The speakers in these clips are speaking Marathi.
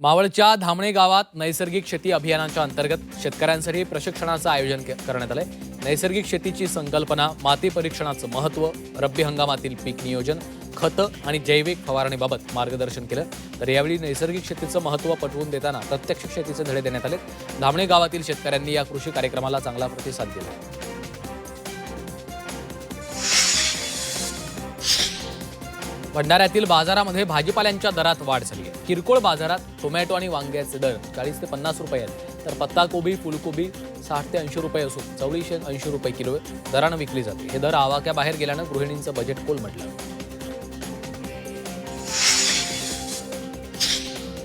मावळच्या धामणे गावात नैसर्गिक शेती अभियानाच्या अंतर्गत शेतकऱ्यांसाठी प्रशिक्षणाचं आयोजन करण्यात आलंय। नैसर्गिक शेतीची संकल्पना, माती परीक्षणाचं महत्त्व, रब्बी हंगामातील पीक नियोजन, खतं आणि जैविक फवारणीबाबत मार्गदर्शन केलं। तर यावेळी नैसर्गिक शेतीचं महत्त्व पटवून देताना प्रत्यक्ष शेतीचे धडे देण्यात आले। धामणे गावातील शेतकऱ्यांनी या कृषी कार्यक्रमाला चांगला प्रतिसाद दिला। भंडाऱ्यातील बाजारामध्ये भाजीपाल्यांच्या दरात वाढ झाली आहे। किरकोळ बाजारात टोमॅटो आणि वांग्याचे दर 40 ते 50 रुपये आहेत, तर पत्ताकोबी, फुलकोबी 60 ते 80 रुपये असून चवळी 80 रुपये किलो दरानं विकली जाते। हे दर आवाक्याबाहेर गेल्यानं गृहिणींचं बजेट कोलमडलं।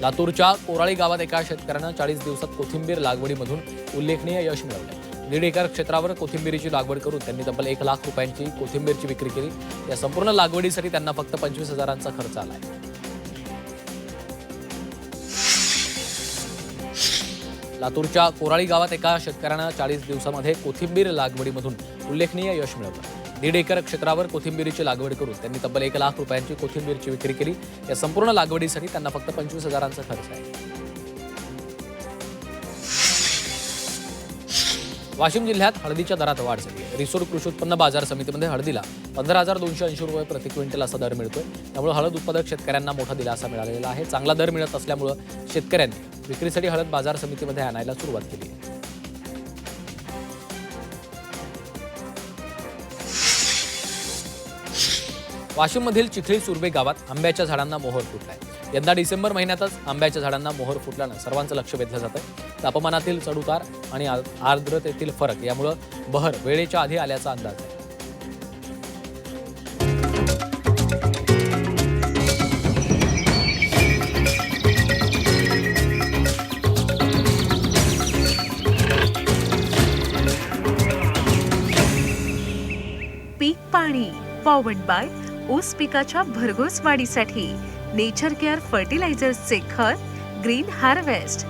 लातूरच्या कोराळी गावात एका शेतकऱ्यानं 40 दिवसात कोथिंबीर लागवडीमधून उल्लेखनीय यश मिळवलं। 1.5 एकर क्षेत्रावर कोथिंबीरीची लागवड करून त्यांनी तब्बल 1 लाख रुपयांची कोथिंबीरची विक्री केली। या संपूर्ण लागवडीसाठी त्यांना फक्त 25,000चा खर्च आलाय। लातूरच्या कोराळी गावात एका शेतकऱ्यानं 40 दिवसामध्ये कोथिंबीर लागवडीमधून उल्लेखनीय यश मिळवलं। 1.5 एकर क्षेत्रावर कोथिंबीरीची लागवड करून त्यांनी तब्बल 1 लाख रुपयांची कोथिंबीरची विक्री केली। या संपूर्ण लागवडीसाठी त्यांना फक्त 25,000चा खर्च आहे। वाशिम जिल्ह्यात हळदीच्या दरात वाढ झाली आहे। रिसोड कृषी उत्पन्न बाजार समितीमध्ये हळदीला 15,280 रुपये प्रति क्विंटल असा दर मिळतोय। त्यामुळे हळद उत्पादक शेतकऱ्यांना मोठा दिलासा मिळालेला आहे। चांगला दर मिळत असल्यामुळे शेतकऱ्यांनी विक्रीसाठी हळद बाजार समितीमध्ये आणायला सुरुवात केली आहे। वाशिममधील चिखली सुरबे गावात आंब्याच्या झाडांना मोहर फुटलाय। यंदा डिसेंबर महिन्यातच आंब्याच्या झाडांना मोहर फुटल्यानं सर्वांचं लक्ष वेधलं जातंय। तापमानातील चढउतार आणि आर्द्रतेतील फरक यामुळे बहर वेळेच्या आधी आल्याचा अंदाज आहे। पीक पाणी पॉवर्ड बाय ऊस पिकाच्या भरघोस वाढीसाठी नेचर केअर फर्टिलायझर्सचे खत ग्रीन हार्वेस्ट।